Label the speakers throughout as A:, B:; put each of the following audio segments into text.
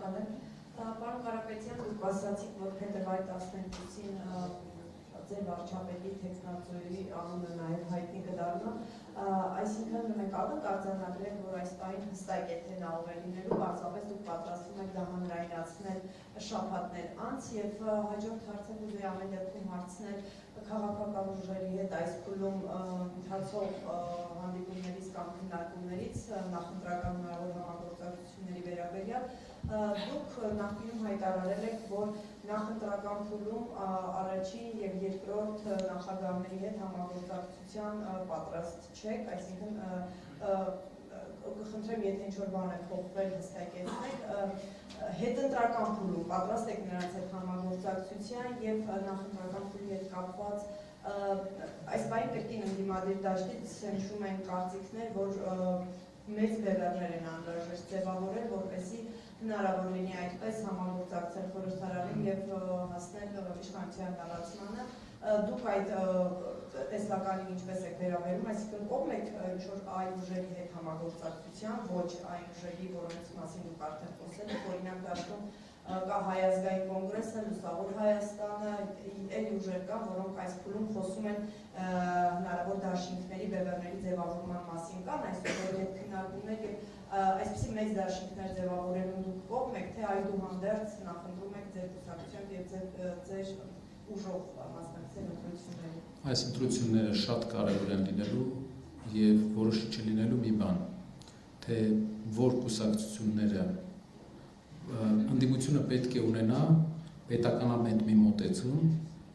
A: Շնորհակալ եմ։ Պարոն Կարապետյան, դուք ասացիք, որ փետրվարի 12-ին ձեր վարչապետի Տեխնածուի անունը նաև հայտնի կդառնա, այսինքն մենք կարող արձանագրել, որ այս պահին հստակ է թե նա ով է լինելու, պարզապես դուք պատրաստվում եք դա հանրայնացնել շաբաթներ անց եւ հաջորդ հարցը կուզեի ամեն դեպքում հարցնել քաղաքական ուժերի հետ այս փուլում ընթացող հանդիպումներից կամ քննարկումներից նախընտրական հնարավոր համագործակցությունների վերաբերյալ դուք նախկինում հայտարարել եք, որ նախընտրական փուլում առաջին եւ երկրորդ նախագահների հետ համագործակցության պատրաստ չեք, այսինքն կխնդրեմ, եթե ինչ-որ բան է փոխվել, հստակեցնեք, հետընտրական փուլում պատրաստ եք նրանց հետ համագործակցության եւ նախընտրական փուլի հետ կապված այս բանի կրկին ընդդիմադիր դաշտից հնչում են կարծիքներ, որ մեծ բևեռներ են անհրաժեշտ ձևավորել, որպեսզի հնարավոր լինի այդպես համագործակցել խորհրդարանին եւ հասնել իշխանության տարածմանը։ Դուք այդ տեսլականին ինչպես եք վերաբերում, այսինքն կողմ եք ինչ-որ այլ ուժերի հետ համագործակցության, ոչ այն ուժերի, որոնց մասին դուք արդեն խոսել եք, օրինակ դաշտում կա Հայ ազգային կոնգրեսը, Լուսավոր Հայաստանը, այլ ուժեր կան, որոնք այս փուլում խոսում են հնարավոր դաշինքների, բևեռների ձևավորման մասին կան, այսօր հետ քննարկումներ եւ այսպիսի մեծ դաշինքներ ձևավորելուն դուք կողմ եք, թե այդուհանդերձ նախընտրում եք ձեր կուսակցությամբ եւ ձեր ուժով մասնակցել ընտրություններին։
B: Այս ընտրությունները շատ կարևոր են լինելու եւ որոշիչ է լինելու մի բան, թե որ կուսակցությունները ընդդիմությունը պետք է ունենա պետականամետ մի մոտեցում,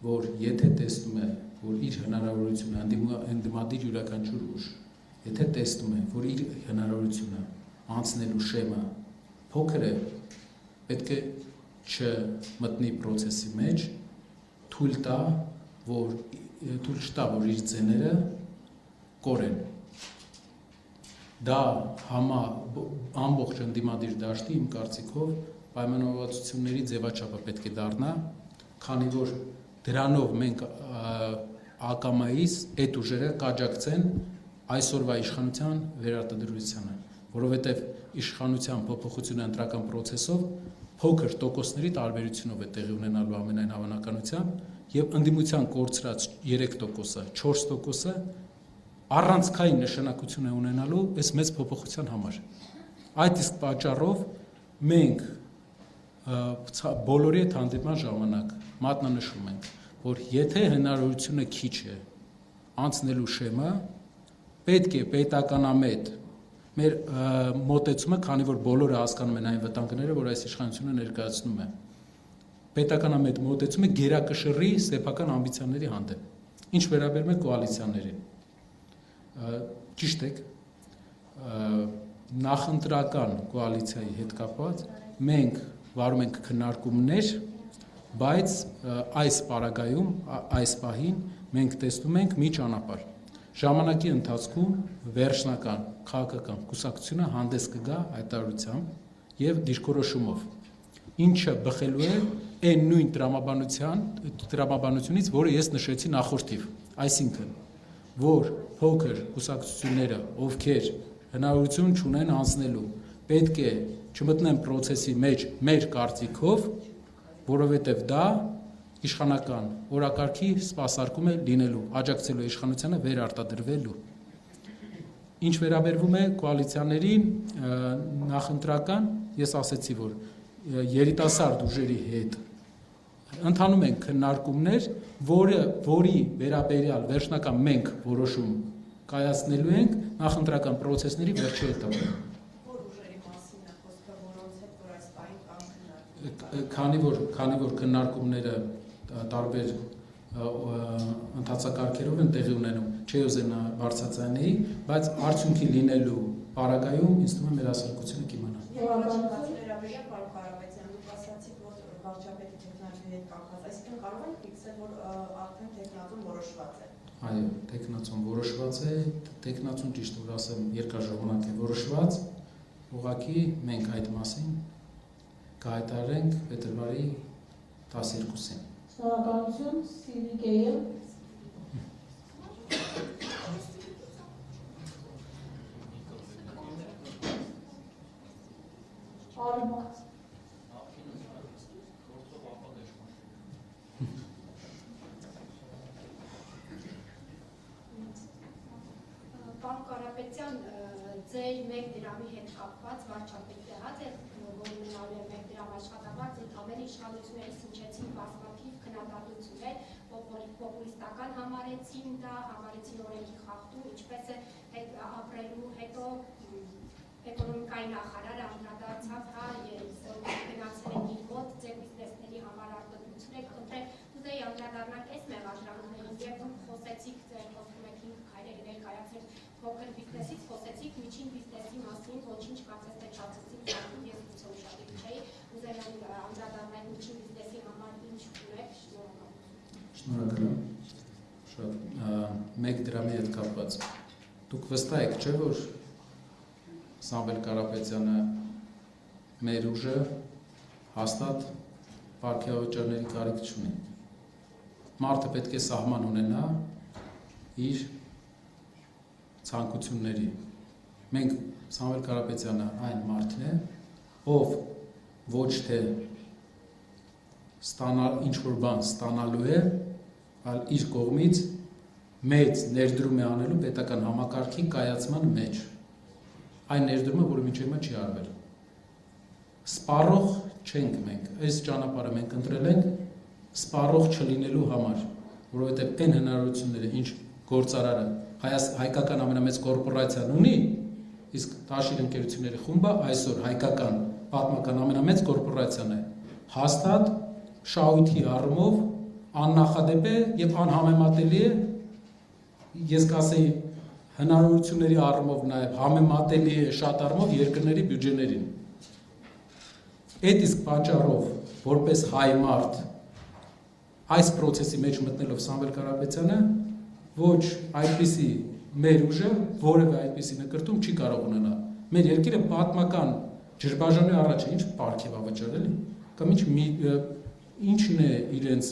B: որ եթե տեսնում է, որ իր հնարավորությունը ընդդիմադիր յուրաքանչյուր ուժ, եթե տեսնում է, որ իր հնարավորությունը անցնելու շեմը փոքր է, պետք է չմտնի process-ի մեջ, թույլ տա, որ իր ձեները կորեն։ Դա ամբողջ ընդդիմադիր դաշտի իմ կարծիքով պայմանավորվածությունների ձևաչափը պետք է դառնա, քանի որ դրանով մենք ակամայից այդ ուժերը կաջակցեն այսօրվա իշխանության վերարտադրությանը, որովհետև իշխանության փոփոխությունը ընտրական process-ով փոքր տոկոսների տարբերությունով է տեղի ունենալու ամենայն հավանականությամբ եւ ընդդիմության կորցրած 3%-ը, 4%-ը առանցքային նշանակություն է ունենալու այս մեծ փոփոխության համար։ Այդ իսկ պատճառով մենք բոլորի հետ հանդիպման ժամանակ մատնանշում ենք, որ եթե հնարավորությունը քիչ է անցնելու շեմը, պետք է պետականամետ մեր մոտեցումը, քանի որ բոլորը հասկանում են այն վտանգները, որ այս իշխանությունը ներկայացնում է, պետականամետ մոտեցումը գերակշռի սեփական ամբիցիաների հանդեպ։ Ինչ վերաբերում է կոալիցիաներին, ճիշտ եք, նախընտրական կոալիցիայի հետ կապված մենք վարում ենք քննարկումներ, բայց այս պարագայում, այս պահին մենք տեսնում ենք մի ճանապարհ։ Ժամանակի ընթացքում վերջնական քաղաքական կուսակցությունը հանդես կգա հայտարարությամբ եւ դիրքորոշումով, ինչը բխելու է այն նույն տրամաբանությունից, որը ես նշեցի նախորդիվ, այսինքն, որ փոքր կուսակցությունները, ովքեր հնարավորություն չունեն անցնելու, պետք է չմտնեն process-ի մեջ մեր կարծիքով, որովհետև դա իշխանական օրակարգի սպասարկում է լինելու, աջակցելու իշխանությանը վերարտադրվելու։ Ինչ վերաբերվում է կոալիցիաներին, նախընտրական, ես ասեցի, որ երիտասարդ ուժերի հետ ընթանում են քննարկումներ, որի վերաբերյալ վերջնական մենք որոշում կայացնելու ենք նախընտրական process-ների վերջի էտապում։
A: Որ ուժերի մասին է խոսքը, որոնց հետ որ այս պահին կան
B: քանի որ քննարկումները տարբեր ընթացակարգերով են տեղի ունենում, չի ուզենա բարձրացնեի, բայց արդյունքի լինելու պարագայում ինձ թվում է մեր հասարակությունը կիմանա։
A: Եվ առաջացած վերաբերյալ պարոն Կարապետյան, դուք ասացիք, որ վարչապետի Տեխնածուի հետ կապված, այսինքն կարող ենք ֆիքսել, որ արդեն Տեխնածուն որոշված է։
B: Այո, Տեխնածուն որոշված է, Տեխնածուն ճիշտ որ ասեմ երկար ժամանակ է որոշված, ուղղակի մենք այդ մասին կհայտարարենք փետրվարի 12-ին։
C: Շնորհակալություն, Սիվիկեյը։ Արմատ։
D: 1 դրամի հետ կապված վարչապետ եղած է, որ ունենալու է 1 դրամ աշխատավարձ, այդ ամեն իշխանությունները սնչեցին բազմաթիվ քննադատություններ, պոպուլիստական համարեցին դա, համարեցին օրենքի խախտում, ինչպես է ապրելու հետո էկոնոմիկայի նախարարը անդրադարձավ, գնացել են իր մոտ ձեր բիզնեսների համար արտադրություն եք խնդրել, ուզեի անդրադառնալ այս մեղադրանքներին եւ խոսեցիք խոսում եք 5 քայլերի ներկայացրել փոքր բիզնեսից, խոսեցիք միջին բիզնեսի մասին, ոչինչ կարծես թե չասեցիք, ես ուզում ուշադրի չէի, ուզեի անդրադառնալ միջին բիզնեսի համար ինչ ունեք,
B: Շնորհակալ եմ։ Շատ 1 դրամի հետ կապված։ Դուք վստահ եք, չէ՞ որ Սամվել Կարապետյանը մեր ուժը հաստատ պարգևաճարների կարիք չունի։ Մարդը պետք է սահման ունենա իր ցանկությունների։ Մենք Սամվել Կարապետյանը այն մարդն է, ով ոչ թե ինչ-որ բան ստանալու է, այլ իր կողմից մեծ ներդրում է անելու պետական համակարգի կայացման մեջ։ Այն ներդրումը, որը մինչև հիմա չի արվել։ Սպառող չենք մենք, այս ճանապարհը մենք ընտրել ենք սպառող չլինելու համար, որովհետև այն հնարավորությունները, ինչ գործարարը հայկական ամենամեծ կորպորացիան ունի, իսկ Տաշիր ընկերությունների խումբը այսօր հայկական պատմական ամենամեծ կորպորացիան է, հաստատ շահույթի առումով աննախադեպ է եւ անհամեմատելի է, ես կասեի հնարավորությունների առումով նաև համեմատելի է շատ առումով երկրների բյուջեներին։ Այդ իսկ պատճառով, որպես հայ մարդ, այս process-ի մեջ մտնելով Սամվել Կարապետյանը, ոչ այդպիսի մեր ուժը որևէ այդպիսի նկրտում չի կարող ունենալ։ Մեր երկիրը պատմական ջրբաժանի առաջ է, ինչ պարգև ավճար էլի, կամ ինչն է իրենց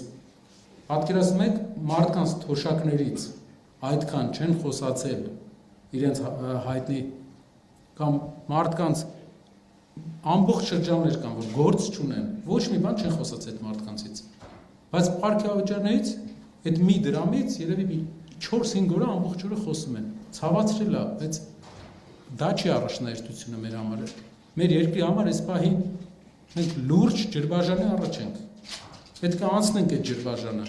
B: պատկերացնում եք մարդկանց թոշակներից այդքան չեն խոսացել իրենց հայտնի կամ մարդկանց ամբողջ շրջաններ կան, որ գործ չունեն, ոչ մի բան չեն խոսացել այդ մարդկանցից, բայց պարգևաճարներից այդ մի դրամից երևի 4-5 օրը ամբողջ օրը խոսում են, ցավացրել է, բայց դա չի առաջնահերթությունը մեր համար, մեր երկրի համար այս պահին մենք լուրջ ջրբաժանի առաջ ենք, պետք է անցնենք այդ ջրբաժանը,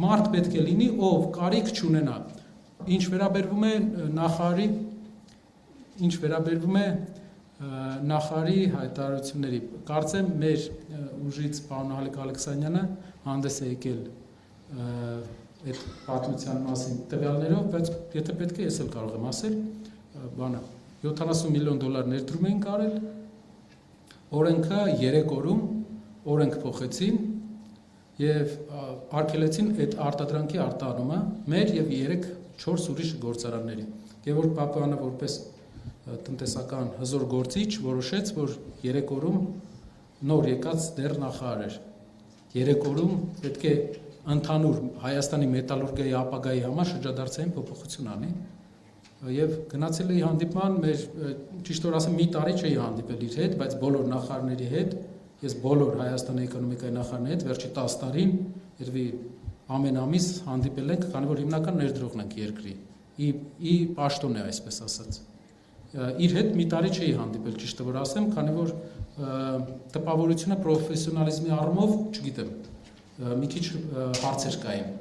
B: մարդ պետք է լինի, ով կարիք չունենա, ինչ վերաբերվում է նախարարի հայտարարությունների, կարծեմ մեր ուժից պարոն Հալիկ Ալեքսանյանը հանդես է եկել այդ պատմության մասին տվյալներով, բայց եթե պետք է ես էլ կարող եմ ասել, բանը 70 միլիոն դոլար ներդրում էին կարել, օրենքը 3 օրում օրենք փոխեցին եւ արգելեցին այդ արտադրանքի արտահանումը մեր եւ 3-4 ուրիշ գործարանների։ Գևորգ Պապյանը որպես տնտեսական հզոր գործիչ որոշեց, որ 3 օրում նոր եկած դեռ նախարար էր։ 3 օրում պետք է ընդհանուր Հայաստանի մետալուրգիայի ապագայի համար շրջադարձային փոփոխություն անի։ Եվ գնացել էի հանդիպման, մեր ճիշտ որ ասեմ մի տարի չէի հանդիպել իր հետ, բայց բոլոր նախարարների հետ, ես բոլոր Հայաստանի էկոնոմիկայի նախարարների հետ վերջի 10 տարին երևի ամեն ամիս հանդիպել ենք, քանի որ հիմնական ներդրողն ենք երկրի։ Ի պաշտոն է այսպես ասած։ Իր հետ մի տարի չէի հանդիպել, ճիշտը որ ասեմ, քանի որ տպավորությունը պրոֆեսիոնալիզմի առումով, չգիտեմ, մի քիչ հարցեր կային։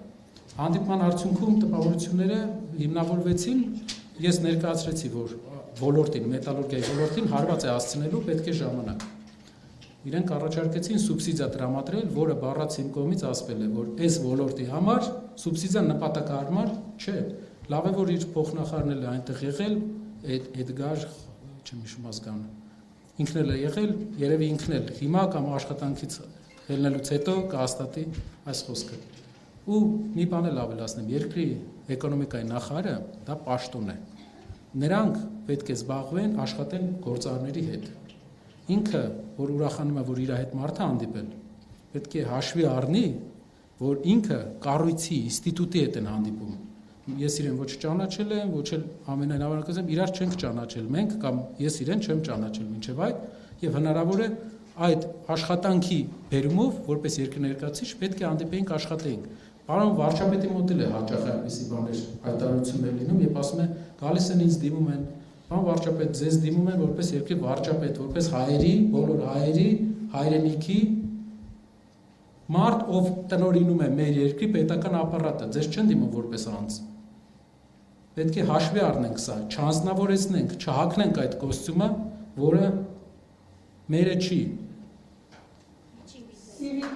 B: Հանդիպման արդյունքում տպավորությունները հիմնավորվեցին, ես ներկայացրեցի, որ ոլորտին, մետալուրգիայի ոլորտին հարված է հասցնելու պետք է ժամանակ։ Իրենք առաջարկեցին սուբսիդիա տրամադրել, որը բառաց իմ կողմից ասվել է, որ այս ոլորտի համար սուբսիդիան նպատակահարմար չէ։ Լավ է, որ իր փոխնախարարն էլ այնտեղ եղել, Էդգար, չեմ հիշում ազգանը, ինքն էլ է եղել, երևի ինքն էլ հիմա կամ աշխատանքից ելնելուց հետո կհաստատի այս խոսքը։ Ու մի բան էլ ավելացնեմ, երկրի էկոնոմիկայի նախարարը դա պաշտոն է։ Նրանք պետք է զբաղվեն աշխատեն գործարարների հետ։ Ինքը, որ ուրախանում է, որ իր հետ մարդը հանդիպել, պետք է հաշվի առնի, որ ինքը կառույցի, ինստիտուտի հետ են հանդիպում։ Ես իրեն ոչ ճանաչել եմ, ոչ էլ ամենայն հավանականությամբ իրար չենք ճանաչել մենք կամ ես իրեն չեմ ճանաչել մինչև այդ եւ հնարավոր է այդ աշխատանքի բերումով որպես երկրի ներկայացուցիչ պետք է հանդիպեինք աշխատեինք։ Պարոն վարչապետի մոտ էլ է հաճախ այդպիսի բաներ հայտարարություններ լինում, երբ ասում են գալիս են ինձ դիմում են Պարոն վարչապետ, ձեզ դիմում են որպես երկրի վարչապետ, որպես հայերի, բոլոր հայերի, հայրենիքի մարդ, ով տնօրինում է մեր երկրի պետական ապարատը, ձեզ չեն դիմում որպես անձ։ Պետք է հաշվի առնենք սա, չանձնավորեցնենք, չհագնենք այդ կոստյումը, որը մերը չի։
C: Civic